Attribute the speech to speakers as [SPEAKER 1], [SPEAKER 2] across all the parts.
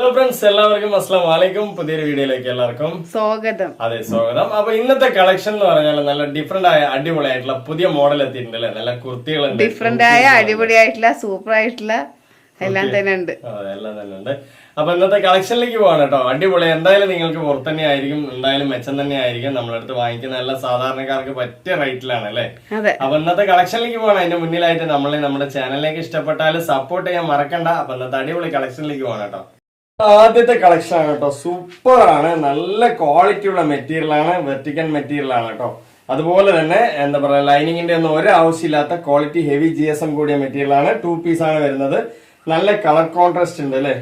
[SPEAKER 1] Hello friends, എല്ലാവർക്കും അസ്സലാമു അലൈക്കും. പുതിയൊരു വീഡിയോയിലേക്ക് എല്ലാവർക്കും
[SPEAKER 2] സ്വാഗതം.
[SPEAKER 1] അതെ, സ്വാഗതം. അപ്പൊ ഇന്നത്തെ കളക്ഷൻ എന്ന് പറഞ്ഞാൽ നല്ല ഡിഫറെന്റ് ആയ അടിപൊളിയായിട്ടുള്ള പുതിയ മോഡൽ എത്തിയിട്ടുണ്ട് അല്ലെ. നല്ല കുർത്തികളുണ്ട്,
[SPEAKER 2] ഡിഫറെന്റ് ആയ അടിപൊളിയായിട്ടുള്ള സൂപ്പർ ആയിട്ടുള്ള എല്ലാം തന്നെ ഉണ്ട്.
[SPEAKER 1] എല്ലാം തന്നെ ഉണ്ട്. അപ്പൊ ഇന്നത്തെ കളക്ഷനിലേക്ക് പോവാണ് കേട്ടോ. അടിപൊളി. എന്തായാലും നിങ്ങൾക്ക് പുറത്ത് തന്നെ ആയിരിക്കും, എന്തായാലും മെച്ചം തന്നെ ആയിരിക്കും. നമ്മളടുത്ത് വാങ്ങിക്കുന്ന എല്ലാ സാധാരണക്കാർക്ക് പറ്റിയ റേറ്റിലാണ് അല്ലെ. അപ്പൊ ഇന്നത്തെ കളക്ഷനിലേക്ക് പോകണം. അതിന്റെ മുന്നിലായിട്ട് നമ്മുടെ ചാനലിലേക്ക് ഇഷ്ടപ്പെട്ടാൽ സപ്പോർട്ട് ചെയ്യാൻ മറക്കണ്ട. അപ്പൊ ഇന്നത്തെ അടിപൊളി കളക്ഷനിലേക്ക് പോകണം കേട്ടോ. ആദ്യത്തെ കളക്ഷൻ ആണ് കേട്ടോ. സൂപ്പർ ആണ്, നല്ല ക്വാളിറ്റി ഉള്ള മെറ്റീരിയൽ ആണ്, വെർട്ടിക്കൽ മെറ്റീരിയൽ ആണ് കേട്ടോ. അതുപോലെ തന്നെ എന്താ പറയാ, ലൈനിങ്ങിന്റെ ഒന്നും ഒരു ആവശ്യമില്ലാത്ത ക്വാളിറ്റി ഹെവി GSM കൂടിയ മെറ്റീരിയൽ ആണ്. 2 പീസ് ആണ് വരുന്നത്. നല്ല കളർ കോൺട്രാസ്റ്റ് ഉണ്ട് അല്ലെ,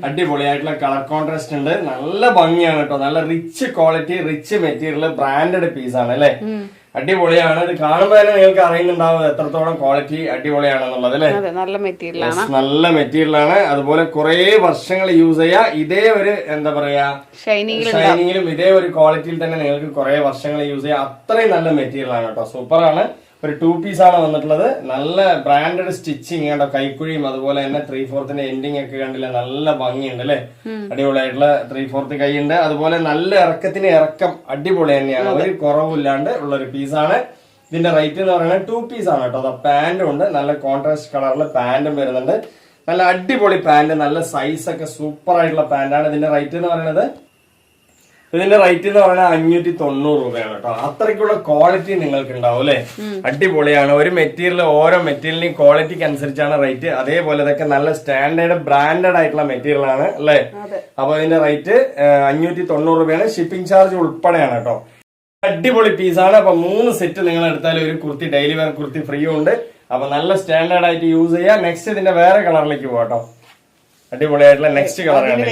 [SPEAKER 1] അടിപൊളിയായിട്ടുള്ള കളർ കോൺട്രാസ്റ്റ് ഉണ്ട്. നല്ല ഭംഗിയാണ് കേട്ടോ. നല്ല rich quality, rich material, branded piece ആണ് അല്ലെ. അടിപൊളിയാണ്. ഇത് കാണുമ്പോൾ തന്നെ നിങ്ങൾക്ക് അറിയുന്നുണ്ടാവും എത്രത്തോളം ക്വാളിറ്റി അടിപൊളിയാണെന്നുള്ളത് അല്ലെ.
[SPEAKER 2] നല്ല
[SPEAKER 1] മെറ്റീരിയൽ ആണ്. അതുപോലെ കുറെ വർഷങ്ങൾ യൂസ് ചെയ്യാ. ഇതേ ഒരു എന്താ പറയാ, ഷൈനിങ്ങിലും ഇതേ ഒരു ക്വാളിറ്റിയിൽ തന്നെ നിങ്ങൾക്ക് കുറെ വർഷങ്ങൾ യൂസ് ചെയ്യാം. അത്രയും നല്ല മെറ്റീരിയൽ ആണ് കേട്ടോ. സൂപ്പർ ആണ്. ഒരു 2 പീസ് ആണ് വന്നിട്ടുള്ളത്. നല്ല ബ്രാൻഡഡ് സ്റ്റിച്ചിങ് കേട്ടോ. കൈക്കുഴിയും അതുപോലെ തന്നെ 3/4 എൻഡിങ് ഒക്കെ കണ്ടില്ല, നല്ല ഭംഗിയുണ്ട് അല്ലെ. അടിപൊളിയായിട്ടുള്ള 3/4 കൈയുണ്ട്. അതുപോലെ നല്ല ഇറക്കം അടിപൊളി തന്നെയാണ്. ഒരു കുറവില്ലാണ്ട് ഉള്ള ഒരു പീസാണ്. ഇതിന്റെ റേറ്റ് എന്ന് പറയുന്നത് 2 പീസ് ആണ് കേട്ടോ. പാന്റും ഉണ്ട്, നല്ല കോൺട്രാസ്റ്റ് കളറിൽ പാന്റും വരുന്നുണ്ട്. നല്ല അടിപൊളി പാന്റ്, നല്ല സൈസ് ഒക്കെ സൂപ്പർ ആയിട്ടുള്ള പാന്റാണ്. ഇതിന്റെ റേറ്റ് എന്ന് പറയുന്നത് 590 രൂപയാണ് കേട്ടോ. അത്രയ്ക്കുള്ള ക്വാളിറ്റി നിങ്ങൾക്ക് ഉണ്ടാവും അല്ലെ. അടിപൊളിയാണ്. ഒരു മെറ്റീരിയൽ ഓരോ മെറ്റീരിയലിന്റെയും ക്വാളിറ്റിക്ക് അനുസരിച്ചാണ് റേറ്റ്. അതേപോലെ ഇതൊക്കെ നല്ല സ്റ്റാൻഡേർഡ് ബ്രാൻഡഡ് ആയിട്ടുള്ള മെറ്റീരിയൽ ആണ് അല്ലെ. അപ്പൊ ഇതിന്റെ റേറ്റ് 590 രൂപയാണ്. ഷിപ്പിംഗ് ചാർജ് ഉൾപ്പെടെയാണ് കേട്ടോ. അടിപൊളി പീസാണ്. അപ്പൊ 3 സെറ്റ് നിങ്ങൾ എടുത്താൽ ഒരു kurti, daily wear kurti free ഉണ്ട്. അപ്പൊ നല്ല സ്റ്റാൻഡേർഡ് ആയിട്ട് യൂസ് ചെയ്യാം. നെക്സ്റ്റ് ഇതിന്റെ വേറെ കളറിലേക്ക് പോകാട്ടോ. അടിപൊളിയായിട്ടുള്ള നെക്സ്റ്റ് കളർ ആണ്.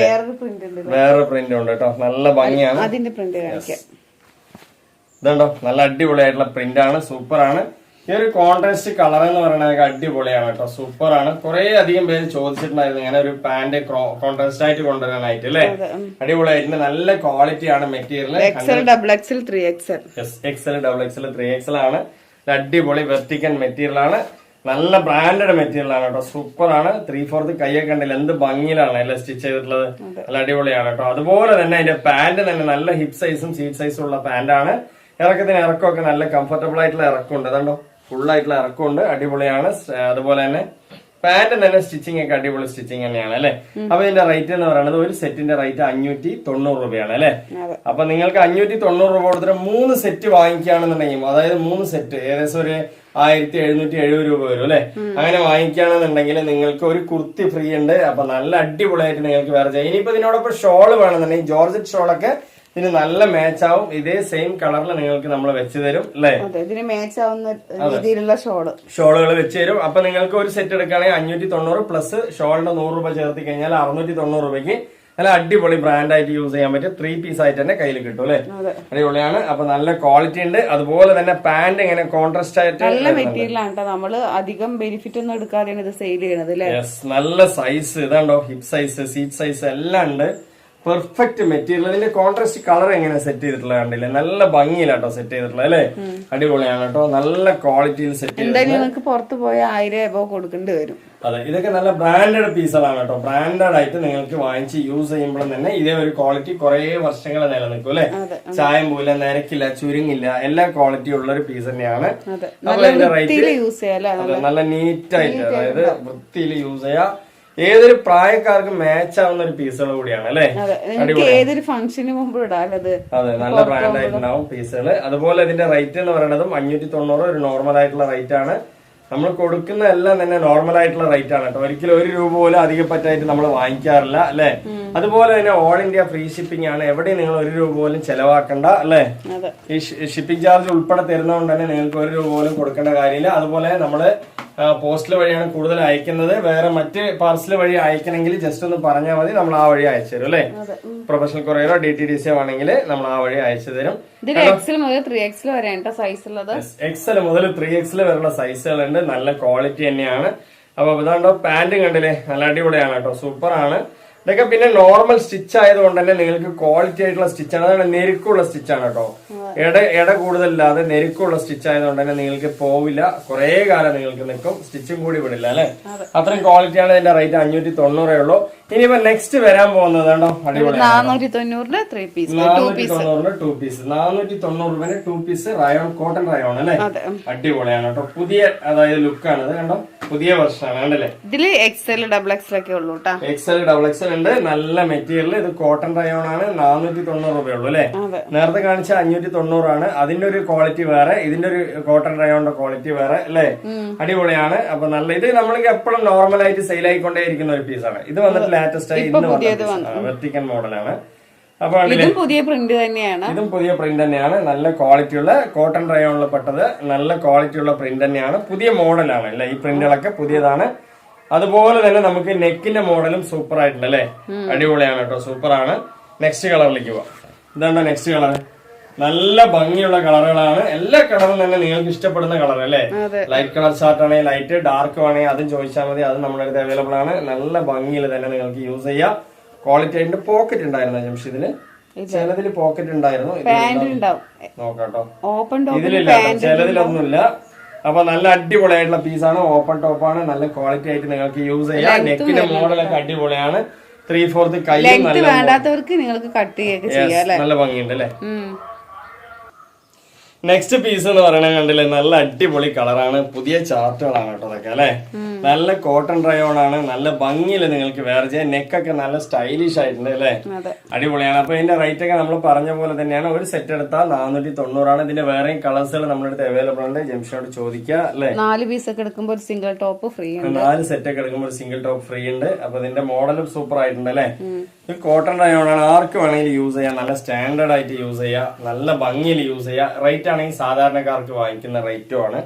[SPEAKER 1] വേറെ പ്രിന്റ് ഉണ്ട് കേട്ടോ. നല്ല ഭംഗിയാണ്. ഇതുണ്ടോ, നല്ല അടിപൊളിയായിട്ടുള്ള പ്രിന്റ് ആണ്. സൂപ്പർ ആണ്. ഈ ഒരു കോൺട്രാസ്റ്റ് കളർ എന്ന് പറയുന്നത് അടിപൊളിയാണ് കേട്ടോ. സൂപ്പർ ആണ്. കുറെ അധികം പേര് ചോദിച്ചിട്ടുണ്ടായിരുന്നു ഇങ്ങനെ ഒരു പാന്റ് കോൺട്രാസ്റ്റ് ആയിട്ട് കൊണ്ടുവരാനായിട്ട് അല്ലെ. അടിപൊളിയായിട്ട് നല്ല ക്വാളിറ്റി ആണ് material.
[SPEAKER 2] XL, XXL, 3XL.
[SPEAKER 1] XL, XXL, 3XL ആണ്. അടിപൊളി വെർട്ടിക്കൽ മെറ്റീരിയൽ ആണ്. നല്ല ബ്രാൻഡഡ് മെറ്റീരിയൽ ആണ് കേട്ടോ. സൂപ്പർ ആണ്. 3/4 കൈയൊക്കെ ഉണ്ടല്ലോ, എന്ത് ഭംഗിയിലാണ് എല്ലാം സ്റ്റിച്ച് ചെയ്തിട്ടുള്ളത്. നല്ല അടിപൊളിയാണ് കേട്ടോ. അതുപോലെ തന്നെ അതിന്റെ പാന്റ് തന്നെ നല്ല ഹിപ്പ് സൈസും സീറ്റ് സൈസും ഉള്ള പാന്റാണ്. ഇറക്കമൊക്കെ നല്ല കംഫർട്ടബിൾ ആയിട്ടുള്ള ഇറക്കമുണ്ട്. അതുകൊണ്ടോ ഫുൾ ആയിട്ടുള്ള ഇറക്കമുണ്ട്. അടിപൊളിയാണ്. അതുപോലെ തന്നെ പാന്റ് തന്നെ സ്റ്റിച്ചിങ് ഒക്കെ അടിപൊളി സ്റ്റിച്ചിങ് തന്നെയാണ് അല്ലെ. അപ്പൊ ഇതിന്റെ റേറ്റ് എന്ന് പറയുന്നത് ഒരു സെറ്റിന്റെ റേറ്റ് 590 രൂപയാണ് അല്ലെ. അപ്പൊ നിങ്ങൾക്ക് 590 രൂപ കൊടുത്തിട്ട് 3 സെറ്റ് വാങ്ങിക്കുകയാണെന്നുണ്ടെങ്കിൽ, അതായത് 3 സെറ്റ് ഏകദേശം ഒരു 1770 രൂപ വരും അല്ലെ. അങ്ങനെ വാങ്ങിക്കുകയാണെന്നുണ്ടെങ്കിൽ നിങ്ങൾക്ക് ഒരു കുർത്തി ഫ്രീ ഉണ്ട്. അപ്പൊ നല്ല അടിപൊളിയായിട്ട് നിങ്ങൾക്ക് വേറെ ചെയ്യാം. ഇനിയിപ്പോ ഇതിനോടൊപ്പം ഷോള് വേണമെന്നുണ്ടെങ്കിൽ ജോർജറ്റ് ഷോളൊക്കെ ഇതിന് നല്ല മാച്ച് ആവും. ഇതേ സെയിം കളറിൽ നിങ്ങൾക്ക് നമ്മൾ വെച്ച് തരും അല്ലെ.
[SPEAKER 2] ഇതിന് മാച്ച് ആവുന്ന രീതിയിലുള്ള
[SPEAKER 1] ഷോളുകൾ വെച്ച് തരും. അപ്പൊ നിങ്ങൾക്ക് ഒരു സെറ്റ് എടുക്കുകയാണെങ്കിൽ 590 പ്ലസ് ഷോളിന്റെ 100 രൂപ ചേർത്ത് കഴിഞ്ഞാൽ 690 രൂപയ്ക്ക് നല്ല അടിപൊളി ബ്രാൻഡായിട്ട് യൂസ് ചെയ്യാൻ പറ്റും. 3 പീസ് ആയിട്ട് തന്നെ കയ്യിൽ കിട്ടും അല്ലെ. അടിപൊളിയാണ്. അപ്പൊ നല്ല ക്വാളിറ്റി ഉണ്ട്. അതുപോലെ തന്നെ പാന്റ് ഇങ്ങനെ കോൺട്രാസ്റ്റ് ആയിട്ട്
[SPEAKER 2] നല്ല മെറ്റീരിയൽ ആണ്. നമ്മള് അധികം ബെനിഫിറ്റ് ഒന്നും എടുക്കാതെയാണ് ഇത് സെയിൽ ചെയ്യുന്നത് അല്ലെ.
[SPEAKER 1] നല്ല സൈസ് ഇതാണ്ടോ, ഹിപ്പ് സൈസ്, സീറ്റ് സൈസ് എല്ലാം ഉണ്ട്. Perfect material. ഇതിന്റെ കോൺട്രാസ്റ്റ് കളർ എങ്ങനെ സെറ്റ് ചെയ്തിട്ടുള്ള കണ്ടില്ലേ, നല്ല ഭംഗിയിലാട്ടോ സെറ്റ് ചെയ്തിട്ടുള്ളത് അല്ലെ. അടിപൊളിയാണ് കേട്ടോ. നല്ല ക്വാളിറ്റിയിൽ സെറ്റ്
[SPEAKER 2] ചെയ്ത് പുറത്ത് പോയ 1000 രൂപ കൊടുക്കേണ്ടി വരും.
[SPEAKER 1] അതെ, ഇതൊക്കെ നല്ല ബ്രാൻഡഡ് പീസുകളാണ് കേട്ടോ. ബ്രാൻഡഡ് ആയിട്ട് നിങ്ങൾക്ക് വാങ്ങിച്ച് യൂസ് ചെയ്യുമ്പോഴും തന്നെ ഇതേ ഒരു ക്വാളിറ്റി കുറെ വർഷങ്ങൾ നിലനിൽക്കും അല്ലെ. ചായം പോല, നിരക്കില്ല, ചുരുങ്ങില്ല, എല്ലാ ക്വാളിറ്റി ഉള്ള ഒരു പീസ് തന്നെയാണ്. അപ്പൊ ഇതിന്റെ റേറ്റ് നല്ല നീറ്റായിട്ട്, അതായത് വൃത്തിയിൽ യൂസ് ചെയ്യാം. ഏതൊരു പ്രായക്കാർക്ക് മാച്ച് ആവുന്ന ഒരു പീസുകൾ കൂടിയാണ് അല്ലെ.
[SPEAKER 2] ഏതൊരു ഫംഗ്ഷന് മുമ്പ് ഇടാനത്.
[SPEAKER 1] അതെ, നല്ല ബ്രാൻഡ് ആയിട്ടുണ്ടാവും പീസുകൾ. അതുപോലെ ഇതിന്റെ റേറ്റ് എന്ന് പറയുന്നതും 590 ഒരു നോർമൽ ആയിട്ടുള്ള റേറ്റ് ആണ്. നമ്മൾ കൊടുക്കുന്ന എല്ലാം തന്നെ നോർമൽ ആയിട്ടുള്ള റേറ്റ് ആണ് കേട്ടോ. ഒരിക്കലും 1 രൂപ പോലും അധികം പറ്റായിട്ട് നമ്മൾ വാങ്ങിക്കാറില്ല അല്ലെ. അതുപോലെ തന്നെ ഓൾ ഇന്ത്യ ഫ്രീ ഷിപ്പിംഗ് ആണ്. എവിടെയും നിങ്ങൾ 1 രൂപ പോലും ചെലവാക്കണ്ട അല്ലെ. ഈ ഷിപ്പിംഗ് ചാർജ് ഉൾപ്പെടെ തരുന്നതുകൊണ്ട് തന്നെ നിങ്ങൾക്ക് 1 രൂപ പോലും കൊടുക്കേണ്ട കാര്യമില്ല. അതുപോലെ നമ്മള് പോസ്റ്റൽ വഴിയാണ് കൂടുതൽ അയക്കുന്നത്. വേറെ മറ്റ് പാർസൽ വഴി അയക്കണമെങ്കിൽ ജസ്റ്റ് ഒന്ന് പറഞ്ഞാൽ മതി, നമ്മൾ ആ വഴി അയച്ചു തരും അല്ലെ. പ്രൊഫഷണൽ കൊറിയറോ DTDC ആണെങ്കിൽ നമ്മൾ ആ വഴി അയച്ചു തരും.
[SPEAKER 2] XL മുതൽ 3XL വരെയാണ് സൈസ് ഉള്ളത്.
[SPEAKER 1] XL മുതൽ 3XL വരെയുള്ള സൈസുകളുണ്ട്. നല്ല ക്വാളിറ്റി തന്നെയാണ്. അപ്പൊ ഇതാണ്ടോ പാന്റും കണ്ടില്ലേ, നല്ല അടിപൊളിയാണ് കേട്ടോ. സൂപ്പർ ആണ്. ഇതൊക്കെ പിന്നെ നോർമൽ സ്റ്റിച്ച് ആയതുകൊണ്ട് തന്നെ നിങ്ങൾക്ക് ക്വാളിറ്റി ആയിട്ടുള്ള സ്റ്റിച്ചാണ്. അതാണ് നെരുക്കുള്ള സ്റ്റിച്ചാണ് കേട്ടോ. ഇട കൂടുതലില്ലാതെ നെരുക്കമുള്ള സ്റ്റിച്ച് ആയതുകൊണ്ട് തന്നെ നിങ്ങൾക്ക് പോവില്ല, കുറെ കാലം നിങ്ങൾക്ക് നിൽക്കും, സ്റ്റിച്ചും കൂടി വിടില്ല അല്ലെ. അത്രയും ക്വാളിറ്റിയാണ്. ഇതിന്റെ റേറ്റ് 590 ഉള്ളൂ. ഇനിയിപ്പോ നെക്സ്റ്റ് വരാൻ പോകുന്നത് കണ്ടോ, അടിപൊളി
[SPEAKER 2] 490 3 പീസ്
[SPEAKER 1] 490 2 പീസ് 490 രൂപ 2 പീസ് റയോൺ, കോട്ടൺ റയോൺ അല്ലെ. അടിപൊളിയാണ് കേട്ടോ, പുതിയ അതായത് ലുക്കാണ് ഇത് കണ്ടോ, പുതിയ വർഷമാണ് കണ്ടല്ലേ.
[SPEAKER 2] ഇതില് XL XXL ഒക്കെ ഉള്ളൂ കേട്ടോ.
[SPEAKER 1] XL XXL ഉണ്ട്, നല്ല മെറ്റീരിയൽ. ഇത് കോട്ടൺ റയോൺ ആണ്, 490 രൂപയുള്ളൂ അല്ലെ. നേരത്തെ കാണിച്ച 590 ആണ്. അതിന്റെ ഒരു ക്വാളിറ്റി വേറെ, ഇതിന്റെ ഒരു കോട്ടൺ റയോണിന്റെ ക്വാളിറ്റി വേറെ അല്ലെ. അടിപൊളിയാണ്. അപ്പൊ നല്ല ഇത് നമ്മൾക്ക് എപ്പോഴും നോർമൽ ആയിട്ട് സെയിൽ ആയിക്കൊണ്ടേയിരിക്കുന്ന ഒരു പീസാണ്. ഇത് വന്നിട്ട് ലേറ്റസ്റ്റ് ആയി ഇന്ന് വെർട്ടിക്കൻ മോഡലാണ്. അപ്പൊ
[SPEAKER 2] ഇതും പുതിയ പ്രിന്റ് തന്നെയാണ്.
[SPEAKER 1] ഇതും പുതിയ പ്രിന്റ് തന്നെയാണ്. നല്ല ക്വാളിറ്റിയുള്ള കോട്ടൺ റയോണിൽ പെട്ടത്, നല്ല ക്വാളിറ്റിയുള്ള പ്രിന്റ് തന്നെയാണ്. പുതിയ മോഡലാണ് അല്ലെ, ഈ പ്രിന്റുകളൊക്കെ പുതിയതാണ്. അതുപോലെ തന്നെ നമുക്ക് നെക്കിന്റെ മോഡലും സൂപ്പർ ആയിട്ടുണ്ട് അല്ലെ. അടിപൊളിയാണ് കേട്ടോ, സൂപ്പറാണ്. നെക്സ്റ്റ് കളറിലേക്ക് പോവാം. ഇതാണ് നെക്സ്റ്റ് കളർ. നല്ല ഭംഗിയുള്ള കളറുകളാണ്. എല്ലാ കളറും തന്നെ നിങ്ങൾക്ക് ഇഷ്ടപ്പെടുന്ന കളർ അല്ലെ. ലൈറ്റ് കളർ ചാർട്ട് ആണെങ്കിൽ ലൈറ്റ്, ഡാർക്ക് ആണെങ്കിൽ അതും ചോദിച്ചാൽ മതി, അത് നമ്മുടെ അടുത്ത് അവൈലബിൾ ആണ്. നല്ല ഭംഗിയിൽ തന്നെ നിങ്ങൾക്ക് യൂസ് ചെയ്യാം. ക്വാളിറ്റി ആയിട്ട് പോക്കറ്റ് ഉണ്ടായിരുന്നു ജംഷിദില്, ചിലതില് പോക്കറ്റ് ഉണ്ടായിരുന്നു. നോക്കാട്ടോ, ഇതിലില്ല, ചിലതിലൊന്നുമില്ല. അപ്പൊ നല്ല അടിപൊളിയായിട്ടുള്ള പീസാണ്, ഓപ്പൺ ടോപ്പാണ്, നല്ല ക്വാളിറ്റി ആയിട്ട് നിങ്ങൾക്ക് യൂസ് ചെയ്യാം. നെക്കിന്റെ മോഡലൊക്കെ അടിപൊളിയാണ്. 3/4 കൈ
[SPEAKER 2] വേണ്ടാത്തവർക്ക് നിങ്ങൾക്ക് കട്ട് ചെയ്യാം.
[SPEAKER 1] നല്ല ഭംഗിയുണ്ട് അല്ലെ. നെക്സ്റ്റ് പീസ് എന്ന് പറയുന്നത് കണ്ടില്ലേ, നല്ല അടിപൊളി കളറാണ്, പുതിയ ചാർട്ടുകളാണ് കേട്ടോ അതൊക്കെ അല്ലെ. നല്ല കോട്ടൺ റയോൺ ആണ്, നല്ല ഭംഗിയില് നിങ്ങൾക്ക് വേറെ ചെയ്യാൻ. നെക്കൊക്കെ നല്ല സ്റ്റൈലിഷ് ആയിട്ടുണ്ട് അല്ലെ, അടിപൊളിയാണ്. അപ്പൊ ഇതിന്റെ റേറ്റ് ഒക്കെ നമ്മൾ പറഞ്ഞ പോലെ തന്നെയാണ്. ഒരു സെറ്റ് എടുത്താൽ 490 ആണ്. ഇതിന്റെ വേറെയും കളേഴ്സുകൾ നമ്മുടെ അടുത്ത് അവൈലബിൾ ഉണ്ട്. ജംഷനോട് ചോദിക്കുക അല്ലെ.
[SPEAKER 2] 4 പീസ് ഒക്കെ എടുക്കുമ്പോൾ ഒരു സിംഗിൾ ടോപ്പ് ഫ്രീ ഉണ്ട്.
[SPEAKER 1] 4 സെറ്റ് ഒക്കെ എടുക്കുമ്പോൾ ഒരു സിംഗിൾ ടോപ്പ് ഫ്രീ ഉണ്ട്. അപ്പൊ ഇതിന്റെ മോഡലും സൂപ്പർ ആയിട്ടുണ്ട് അല്ലെ. ഇത് കോട്ടൺ റയോൺ ആണ്, ആർക്ക് വേണമെങ്കിലും യൂസ് ചെയ്യാം. നല്ല സ്റ്റാൻഡേർഡ് ആയിട്ട് യൂസ് ചെയ്യാം, നല്ല ഭംഗിയിൽ യൂസ് ചെയ്യാം. റേറ്റ് ആണെങ്കിൽ സാധാരണക്കാർക്ക് വാങ്ങിക്കുന്ന റേറ്റും ആണ്.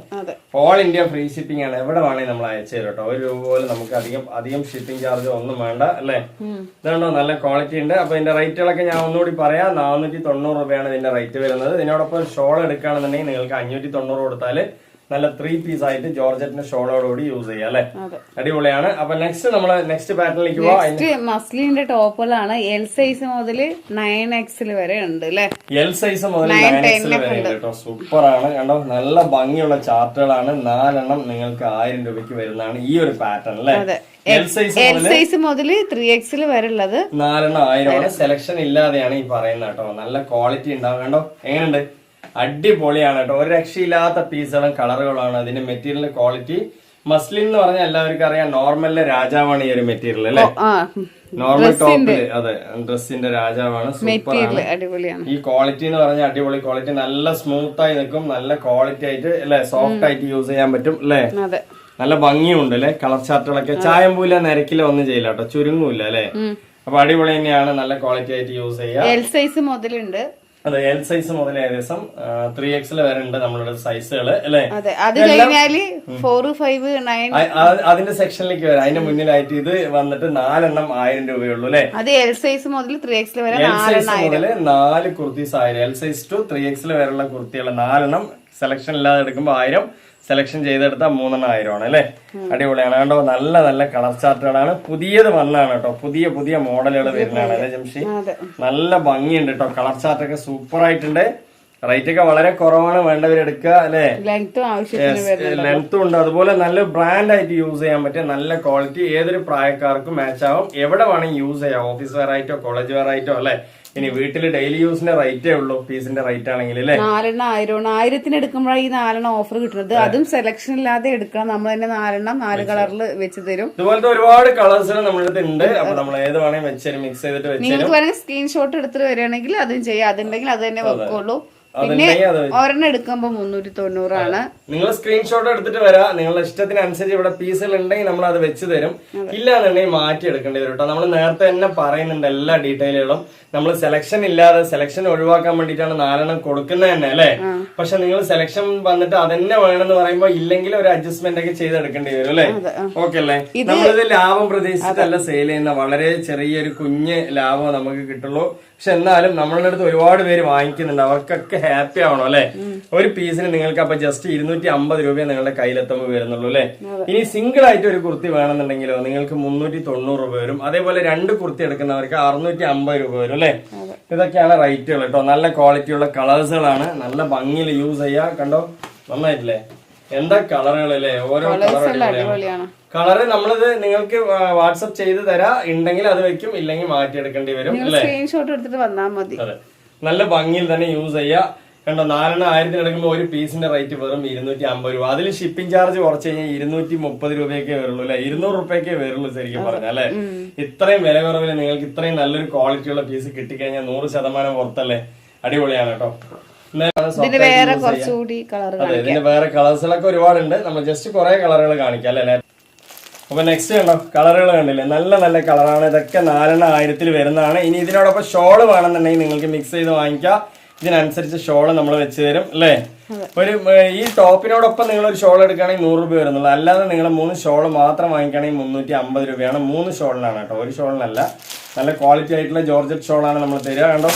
[SPEAKER 1] ഓൾ ഇന്ത്യ ഫ്രീ ഷിപ്പിംഗ് ആണ്, എവിടെ വേണമെങ്കിൽ നമ്മൾ അയച്ചു തരും കേട്ടോ. 1 രൂപ പോലും നമുക്ക് അധികം ഷിപ്പിംഗ് ചാർജ് ഒന്നും വേണ്ട അല്ലെ. ഇതുണ്ടോ, നല്ല ക്വാളിറ്റി ഉണ്ട്. അപ്പൊ ഇതിന്റെ റേറ്റുകളൊക്കെ ഞാൻ ഒന്നുകൂടി പറയാം. 490 രൂപയാണ് ഇതിന്റെ റേറ്റ് വരുന്നത്. ഇതിനോടൊപ്പം ഷോൾ എടുക്കുകയാണെന്നുണ്ടെങ്കിൽ നിങ്ങൾക്ക് 590 കൊടുത്താല് നല്ല 3 പീസ് ആയിട്ട് ജോർജറ്റിന്റെ ഷോളോടുകൂടി യൂസ് ചെയ്യാം അല്ലെ. അടിപൊളിയാണ്. അപ്പൊ നെക്സ്റ്റ് നമ്മള് നെക്സ്റ്റ് പാറ്റേണിലേക്ക് പോവാം.
[SPEAKER 2] മസ്ലിന്റെ ടോപ്പുകളാണ്. L സൈസ് മുതൽ 9XL വരെ ഉണ്ട് അല്ലെ.
[SPEAKER 1] L സൈസ് മുതൽ 9XL വരെ ഉണ്ട് കേട്ടോ. സൂപ്പറാണ് കണ്ടോ, നല്ല ഭംഗിയുള്ള ചാർട്ടുകളാണ്. 4 എണ്ണം നിങ്ങൾക്ക് 1000 രൂപയ്ക്ക് വരുന്നതാണ് ഈ ഒരു പാറ്റേൺ അല്ലെ.
[SPEAKER 2] L സൈസ് മുതൽ 3XL വരെ ഉള്ളത്
[SPEAKER 1] 4 എണ്ണം 1000 ആണ്. സെലക്ഷൻ ഇല്ലാതെയാണ് ഈ പറയുന്നത് കേട്ടോ. നല്ല ക്വാളിറ്റി ഉണ്ടാവും. കണ്ടോ എങ്ങനെയുണ്ട്, അടിപൊളിയാണ് കേട്ടോ. ഒരു രക്ഷയില്ലാത്ത പീസുകളും കളറുകളാണ്. അതിന്റെ മെറ്റീരിയൽ ക്വാളിറ്റി മസ്ലിൻ എന്ന് പറഞ്ഞാൽ എല്ലാവർക്കും അറിയാം, നോർമലിലെ രാജാവാണ് ഈ ഒരു മെറ്റീരിയൽ അല്ലെ. നോർമൽ ടോപ്പില് അതെ, ഡ്രസ്സിന്റെ രാജാവാണ്. സൂപ്പറാണ്. ഈ ക്വാളിറ്റി എന്ന് പറഞ്ഞാൽ അടിപൊളി ക്വാളിറ്റി, നല്ല സ്മൂത്ത് ആയി നിൽക്കും, നല്ല ക്വാളിറ്റി ആയിട്ട് അല്ലെ, സോഫ്റ്റ് ആയിട്ട് യൂസ് ചെയ്യാൻ പറ്റും അല്ലെ. നല്ല ഭംഗിയുണ്ട് അല്ലെ. കളർ ചാർട്ടുകളൊക്കെ ചായമ്പൂല നിരക്കില ഒന്നും ചെയ്യില്ല കേട്ടോ, ചുരുങ്ങൂല അല്ലെ. അപ്പൊ അടിപൊളി തന്നെയാണ്, നല്ല ക്വാളിറ്റി ആയിട്ട് യൂസ് ചെയ്യാം.
[SPEAKER 2] L സൈസ് മുതലുണ്ട്.
[SPEAKER 1] അതെ, L സൈസ് മുതൽ ഏകദേശം 3XL വരെ ഉണ്ട് നമ്മളുടെ സൈസുകള് അല്ലെ.
[SPEAKER 2] അത് കഴിഞ്ഞാല് 4, 5, 9
[SPEAKER 1] അതിന്റെ സെക്ഷനിലേക്ക് വരാം. അതിന്റെ മുന്നിലായിട്ട് ഇത് വന്നിട്ട് 4 എണ്ണം 1000 രൂപയുള്ളൂ അല്ലെ.
[SPEAKER 2] അത് L സൈസ് മുതൽ 3XL വരെ.
[SPEAKER 1] L സൈസ് മുതൽ 4 kurtis 1000. L size to 3XL വരെയുള്ള കുർത്തികൾ 4 എണ്ണം സെലക്ഷൻ ഇല്ലാതെ എടുക്കുമ്പോ 1000, സെലക്ഷൻ ചെയ്തെടുത്താൽ 3 എണ്ണം 1000 ആണ് അല്ലെ. അടിപൊളിയാണ് കണ്ടോ, നല്ല നല്ല കളർ ചാർട്ടുകളാണ്. പുതിയത് വന്നതാണ് കേട്ടോ, പുതിയ മോഡലുകൾ വരുന്നതാണ് അല്ലെ ജംഷി. നല്ല ഭംഗിയുണ്ട് കേട്ടോ, കളർ ചാർട്ടൊക്കെ സൂപ്പർ ആയിട്ടുണ്ട്. റേറ്റ് ഒക്കെ വളരെ കുറവാണ്, വേണ്ടവരെടുക്കുക അല്ലെ. ലെങ്ത്തും ഉണ്ട്. അതുപോലെ നല്ല ബ്രാൻഡ് ആയിട്ട് യൂസ് ചെയ്യാൻ പറ്റിയ നല്ല ക്വാളിറ്റി, ഏതൊരു പ്രായക്കാർക്കും മാച്ച് ആവും, എവിടെ വേണമെങ്കിൽ യൂസ് ചെയ്യാം. ഓഫീസ് വെയർ ആയിട്ടോ കോളേജ് വെയർ ആയിട്ടോ അല്ലെ. ഇനി വീട്ടില് ഡെയിലി യൂസിന്റെ റേറ്റേ ഉള്ളൂ പീസിന്റെ റേറ്റ് ആണെങ്കിൽ അല്ലെ.
[SPEAKER 2] 4 എണ്ണം 1000 എടുക്കുമ്പോഴാണ് ഈ 4 എണ്ണം ഓഫർ കിട്ടുന്നത്. അതും സെലക്ഷൻ ഇല്ലാതെ എടുക്കണം, നമ്മൾ തന്നെ 4 എണ്ണം 4 കളറിൽ വെച്ച് തരും.
[SPEAKER 1] ഇതുപോലത്തെ ഒരുപാട് കളേഴ്സുകൾ നമ്മുടെ അടുത്ത് ഉണ്ട്. അപ്പൊ നമ്മൾ ഏത് വേണമെങ്കിൽ വെച്ചാലും മിക്സ് ചെയ്തിട്ട് വെച്ചാലും
[SPEAKER 2] നിങ്ങൾക്ക് വേണമെങ്കിൽ സ്ക്രീൻഷോട്ട് എടുത്തിട്ട് വരികയാണെങ്കിൽ അതും ചെയ്യാം. അതുണ്ടെങ്കിൽ അത് തന്നെ വെക്കുള്ളൂ. പിന്നെ ഒരെണ്ണം എടുക്കുമ്പോ 390 ആണ്.
[SPEAKER 1] നിങ്ങൾ സ്ക്രീൻഷോട്ട് എടുത്തിട്ട് വരാം. നിങ്ങളുടെ ഇഷ്ടത്തിനനുസരിച്ച് ഇവിടെ പീസുകൾ ഉണ്ടെങ്കിൽ നമ്മൾ അത് വെച്ച് തരും. ഇല്ലാന്നുണ്ടെങ്കിൽ മാറ്റി എടുക്കേണ്ടി വരും കേട്ടോ. നമ്മൾ നേരത്തെ തന്നെ പറയുന്നുണ്ട് എല്ലാ ഡീറ്റെയിലുകളും. നമ്മൾ സെലക്ഷൻ ഇല്ലാതെ, സെലക്ഷൻ ഒഴിവാക്കാൻ വേണ്ടിയിട്ടാണ് 4 എണ്ണം കൊടുക്കുന്നത് തന്നെ അല്ലെ. പക്ഷെ നിങ്ങൾ സെലക്ഷൻ വന്നിട്ട് അതന്നെ വേണമെന്ന് പറയുമ്പോ ഇല്ലെങ്കിൽ ഒരു അഡ്ജസ്റ്റ്മെന്റ് ഒക്കെ ചെയ്തെടുക്കേണ്ടി വരും അല്ലെ. ഓക്കെ അല്ലേ. നമ്മളിത് ലാഭം പ്രതീക്ഷിച്ചിട്ടല്ല സെയിൽ ചെയ്യുന്ന, വളരെ ചെറിയൊരു കുഞ്ഞ് ലാഭം നമുക്ക് കിട്ടുള്ളൂ. പക്ഷെ എന്നാലും നമ്മളുടെ അടുത്ത് ഒരുപാട് പേര് വാങ്ങിക്കുന്നുണ്ട്, അവർക്കൊക്കെ ഹാപ്പി ആവണം അല്ലെ. ഒരു പീസിന് നിങ്ങൾക്ക് അപ്പൊ ജസ്റ്റ് 250 രൂപയെ നിങ്ങളുടെ കയ്യിലെത്തുമ്പോൾ വരുന്നുള്ളൂ അല്ലെ. ഇനി സിംഗിൾ ആയിട്ട് ഒരു കുർത്തി വേണമെന്നുണ്ടെങ്കിലോ നിങ്ങൾക്ക് 390 രൂപ വരും. അതേപോലെ 2 കുർത്തി എടുക്കുന്നവർക്ക് 650 രൂപ വരും അല്ലെ. ഇതൊക്കെയാണ് റേറ്റുകൾ കേട്ടോ. നല്ല ക്വാളിറ്റിയുള്ള കളേഴ്സുകളാണ്, നല്ല ഭംഗിയിൽ യൂസ് ചെയ്യാ. കണ്ടോ നന്നായിട്ടില്ലേ, എന്താ കളറുകളല്ലേ, ഓരോ കളറ് നമ്മളിത് നിങ്ങൾക്ക് വാട്സപ്പ് ചെയ്ത് തരാം. ഉണ്ടെങ്കിൽ അത് വെക്കും, ഇല്ലെങ്കിൽ മാറ്റിയെടുക്കേണ്ടി വരും അല്ലെ.
[SPEAKER 2] സ്ക്രീൻഷോട്ട് എടുത്തിട്ട് വന്നാൽ മതി.
[SPEAKER 1] അതെ, നല്ല ഭംഗിയിൽ തന്നെ യൂസ് ചെയ്യാ. കണ്ടോ 4 1000 എടുക്കുമ്പോൾ ഒരു പീസിന്റെ റേറ്റ് വെറും 250 രൂപ. അതിൽ ഷിപ്പിംഗ് ചാർജ് കുറച്ച് കഴിഞ്ഞാൽ 230 രൂപയൊക്കെ വരുള്ളൂ അല്ലെ, 200 രൂപയൊക്കെ വരുള്ളൂ ശരിക്കും പറഞ്ഞാൽ അല്ലെ. ഇത്രയും വില കുറവിൽ നിങ്ങൾക്ക് ഇത്രയും നല്ലൊരു ക്വാളിറ്റിയുള്ള പീസ് കിട്ടിക്കഴിഞ്ഞാൽ 100% പുറത്തല്ലേ. അടിപൊളിയാണ് കേട്ടോ.
[SPEAKER 2] ഇതിന്റെ വേറെ കുറച്ചുകൂടി കളർ,
[SPEAKER 1] അതെ ഇതിന്റെ വേറെ കളേഴ്സുകളൊക്കെ ഒരുപാടുണ്ട്. നമ്മൾ ജസ്റ്റ് കുറെ കളറുകൾ കാണിക്കാം അല്ലെ. അപ്പൊ നെക്സ്റ്റ് കണ്ടോ കളറുകൾ കണ്ടില്ലേ, നല്ല നല്ല കളറാണ്. ഇതൊക്കെ 41000 വരുന്നതാണ്. ഇനി ഇതിനോടൊപ്പം ഷോള് വേണമെന്നുണ്ടെങ്കിൽ നിങ്ങൾക്ക് മിക്സ് ചെയ്ത് വാങ്ങിക്കാം. ഇതിനനുസരിച്ച് ഷോള് നമ്മൾ വെച്ച് തരും അല്ലേ. ഒരു ഈ ടോപ്പിനോടൊപ്പം നിങ്ങൾ ഒരു ഷോൾ എടുക്കുകയാണെങ്കിൽ 100 രൂപ വരുന്നുള്ളൂ. അല്ലാതെ നിങ്ങൾ 3 ഷോള് മാത്രം വാങ്ങിക്കുകയാണെങ്കിൽ 350 രൂപയാണ്. 3 ഷോളിനാണ് കേട്ടോ, ഒരു ഷോളിനല്ല. നല്ല ക്വാളിറ്റി ആയിട്ടുള്ള ജോർജറ്റ് ഷോളാണ് നമ്മൾ തരിക. കണ്ടോ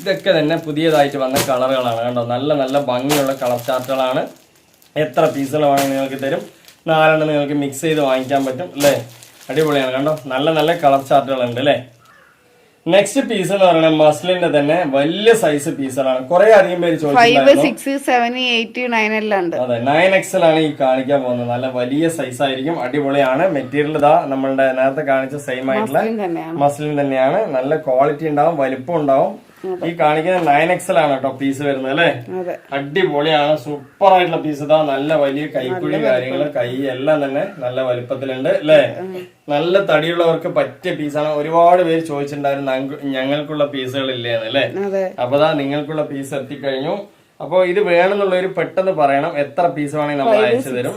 [SPEAKER 1] ഇതൊക്കെ തന്നെ പുതിയതായിട്ട് വന്ന കളറുകളാണ് കണ്ടോ. നല്ല നല്ല ഭംഗിയുള്ള കളർ ചാർട്ടുകളാണ്. എത്ര പീസുകൾ വേണമെങ്കിൽ നിങ്ങൾക്ക് തരും. 4 നിങ്ങൾക്ക് മിക്സ് ചെയ്ത് വാങ്ങിക്കാൻ പറ്റും അല്ലേ. അടിപൊളിയാണ് കണ്ടോ, നല്ല നല്ല കളർ ചാർട്ടുകളുണ്ട് അല്ലേ. നെക്സ്റ്റ് പീസ് എന്ന് പറയുന്നത് മസ്ലിന്റെ തന്നെ വലിയ സൈസ് പീസുകളാണ്. കുറെ അധികം പേര് ചോദിച്ചിട്ടുണ്ടായിരുന്നു. അതെ 9XL ആണ് ഈ കാണിക്കാൻ പോകുന്നത്. നല്ല വലിയ സൈസ് ആയിരിക്കും, അടിപൊളിയാണ്. മെറ്റീരിയൽ ഇതാ നമ്മളുടെ നേരത്തെ കാണിച്ച സെയിം ആയിട്ടുള്ള മസ്ലിൻ തന്നെയാണ്. നല്ല ക്വാളിറ്റി ഉണ്ടാവും, വലിപ്പം ഉണ്ടാവും. ഈ കാണിക്കുന്ന 9XL ആണ് കേട്ടോ പീസ് വരുന്നത് അല്ലെ. അടിപൊളിയാണ്, സൂപ്പർ ആയിട്ടുള്ള പീസ്. ഇതാ നല്ല വലിയ കൈക്കുഴി കാര്യങ്ങള്, കൈ എല്ലാം തന്നെ നല്ല വലിപ്പത്തിലുണ്ട് അല്ലെ. നല്ല തടിയുള്ളവർക്ക് പറ്റിയ പീസാണ്. ഒരുപാട് പേര് ചോദിച്ചിട്ടുണ്ടായിരുന്നു ഞങ്ങൾക്കുള്ള പീസുകൾ ഇല്ലേന്ന് അല്ലെ. അപ്പൊ ദാ നിങ്ങൾക്കുള്ള പീസ് എത്തിക്കഴിഞ്ഞു. അപ്പൊ ഇത് വേണമെന്നുള്ളവര് പെട്ടെന്ന് പറയണം. എത്ര പീസ് വേണമെങ്കിൽ നമ്മൾ അയച്ചു തരും.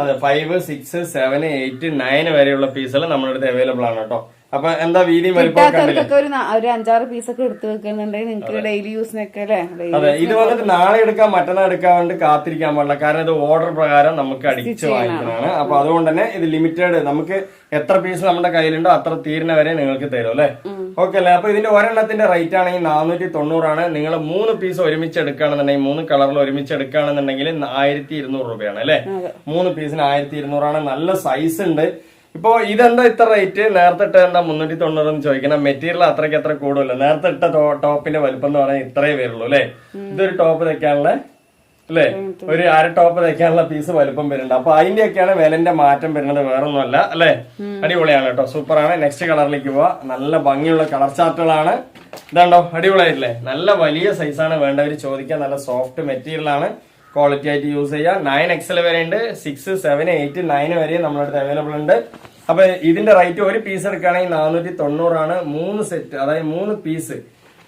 [SPEAKER 1] അതെ 5, 6, 7, 8, 9 വരെയുള്ള പീസുകൾ നമ്മുടെ അടുത്ത് അവൈലബിൾ ആണ് കേട്ടോ. അപ്പൊ എന്താ വീതിയും വലിപ്പം
[SPEAKER 2] ഒരു 5-6 പീസൊക്കെ എടുത്തു വെക്കുന്നുണ്ടെങ്കിൽ നിങ്ങൾക്ക് ഡെയിലി യൂസിനൊക്കെ അല്ലേ.
[SPEAKER 1] അതെ ഇത് വന്നിട്ട് നാളെ എടുക്കാം മറ്റന്നാൾ എടുക്കാൻ വേണ്ടി കാത്തിരിക്കാൻ പാടില്ല. കാരണം ഇത് ഓർഡർ പ്രകാരം നമുക്ക് അടിച്ച് വാങ്ങിക്കുന്നതാണ്. അപ്പൊ അതുകൊണ്ട് തന്നെ ഇത് ലിമിറ്റഡ്, നമുക്ക് എത്ര പീസ് നമ്മുടെ കയ്യിലുണ്ടോ അത്ര തീരുന്ന വരെ നിങ്ങൾക്ക് തരും അല്ലെ. ഓക്കെ അല്ലേ. അപ്പൊ ഇതിന്റെ ഒരെണ്ണത്തിന്റെ റേറ്റ് ആണെങ്കിൽ 490 ആണ്. നിങ്ങൾ 3 പീസ് ഒരുമിച്ച് എടുക്കുകയാണെന്നുണ്ടെങ്കിൽ 3 കളറിൽ ഒരുമിച്ച് എടുക്കുകയാണെന്നുണ്ടെങ്കിൽ 1200 രൂപയാണ് അല്ലെ. 3 പീസിന് 1200 ആണ്. നല്ല സൈസ് ഉണ്ട്. ഇപ്പൊ ഇതെന്താ ഇത്ര റേറ്റ്, നേരത്തെ ഇട്ട എന്താ 390 എന്ന് ചോദിക്കണം. മെറ്റീരിയൽ അത്രയ്ക്ക് എത്ര കൂടുതലല്ല. നേരത്തെ ഇട്ട ടോപ്പിന്റെ വലിപ്പം എന്ന് പറഞ്ഞാൽ ഇത്രേ വരുള്ളൂ അല്ലെ. ഇതൊരു ടോപ്പ് തയ്ക്കാനുള്ള അല്ലെ, ഒരു അര ടോപ്പ് തയ്ക്കാനുള്ള പീസ് വലിപ്പം വരുന്നുണ്ട്. അപ്പൊ അതിന്റെയൊക്കെയാണ് വിലന്റെ മാറ്റം വരുന്നത്, വേറൊന്നുമല്ല അല്ലെ. അടിപൊളിയാണ് കേട്ടോ, സൂപ്പറാണ്. നെക്സ്റ്റ് കളറിലേക്ക് പോവാ. നല്ല ഭംഗിയുള്ള കളർ ചാർട്ടുകളാണ്. ഇതാണ്ടോ അടിപൊളിയായിട്ടില്ലേ. നല്ല വലിയ സൈസാണ് വേണ്ടവര് ചോദിക്കാൻ. നല്ല സോഫ്റ്റ് മെറ്റീരിയൽ ആണ്, ക്വാളിറ്റി ആയിട്ട് യൂസ് ചെയ്യാം. 9XL വരെ ഉണ്ട്, 6, 7, 8, 9 വരെ നമ്മുടെ അടുത്ത് അവൈലബിൾ ഉണ്ട്. അപ്പൊ ഇതിന്റെ റേറ്റ് ഒരു പീസ് എടുക്കുകയാണെങ്കിൽ 490 ആണ്. 3 സെറ്റ്, അതായത് 3 പീസ്,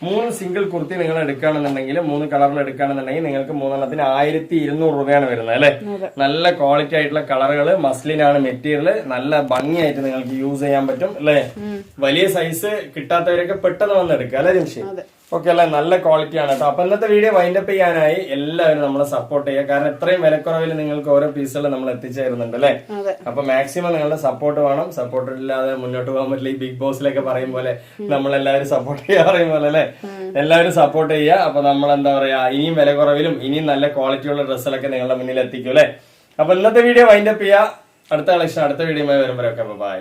[SPEAKER 1] 3 സിംഗിൾ കുർത്തി നിങ്ങൾ എടുക്കുകയാണെന്നുണ്ടെങ്കിൽ 3 കളറിൽ എടുക്കുകയാണെന്നുണ്ടെങ്കിൽ നിങ്ങൾക്ക് 3 1200 രൂപയാണ് വരുന്നത് അല്ലെ. നല്ല ക്വാളിറ്റി ആയിട്ടുള്ള കളറുകൾ, മസ്ലിനാണ് മെറ്റീരിയൽ. നല്ല ഭംഗിയായിട്ട് നിങ്ങൾക്ക് യൂസ് ചെയ്യാൻ പറ്റും അല്ലെ. വലിയ സൈസ് കിട്ടാത്തവരൊക്കെ പെട്ടെന്ന് വന്ന് എടുക്കുക അല്ലെ ജംഷി. ഓക്കെ അല്ലെ, നല്ല ക്വാളിറ്റി ആണ് കേട്ടോ. അപ്പൊ ഇന്നത്തെ വീഡിയോ വൈൻഡപ്പ് ചെയ്യാനായി എല്ലാവരും നമ്മളെ സപ്പോർട്ട് ചെയ്യുക. കാരണം ഇത്രയും വിലക്കുറവിൽ നിങ്ങൾക്ക് ഓരോ പീസുകൾ നമ്മൾ എത്തിച്ചേരുന്നുണ്ട് അല്ലെ. അപ്പൊ മാക്സിമം നിങ്ങളുടെ സപ്പോർട്ട് വേണം. സപ്പോർട്ട് ഇല്ലാതെ മുന്നോട്ട് പോകാൻ പറ്റില്ല. ഈ ബിഗ് ബോസിലൊക്കെ പറയും പോലെ നമ്മളെല്ലാവരും സപ്പോർട്ട് ചെയ്യാൻ പറയും പോലെ അല്ലെ. എല്ലാവരും സപ്പോർട്ട് ചെയ്യുക. അപ്പൊ നമ്മൾ എന്താ പറയാ, ഇനിയും വിലക്കുറവിലും ഇനിയും നല്ല ക്വാളിറ്റിയുള്ള ഡ്രസ്സുകളൊക്കെ നിങ്ങളുടെ മുന്നിൽ എത്തിക്കും അല്ലെ. അപ്പൊ ഇന്നത്തെ വീഡിയോ വൈൻഡപ്പ് ചെയ്യുക. അടുത്ത കളക്ഷൻ അടുത്ത വീഡിയോ വരുമ്പോഴൊക്കെ ബൈ.